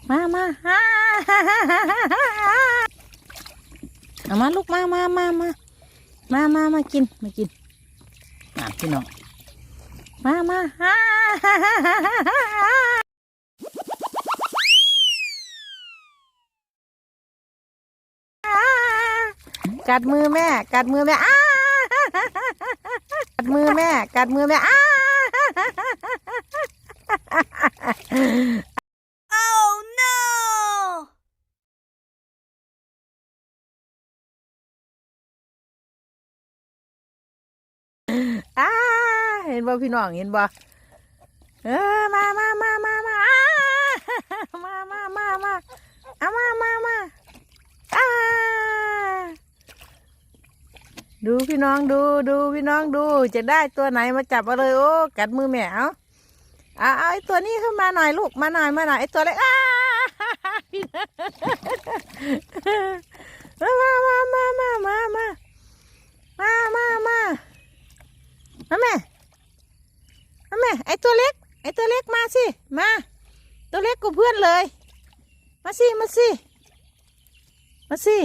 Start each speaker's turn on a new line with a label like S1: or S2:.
S1: มาเอามาลูกมากินพี่น้องมากัดมือแม่กัดมือแม่กัดมือแม่Oh no เห็นบ่พี่น้องเห็นบ่มาดูพี่น้องดูพี่น้องดูจะได้ตัวไหนมาจับเอาเลยโอ้กัดมือแม่เอาไอตัวนี้ขึ้นมาหน่อยลูกมาหน่อยไอตัวเล็กมาแม่ไอตัวเล็กมาสิมาตัวเล็กกูเพื่อนเลยมาสิ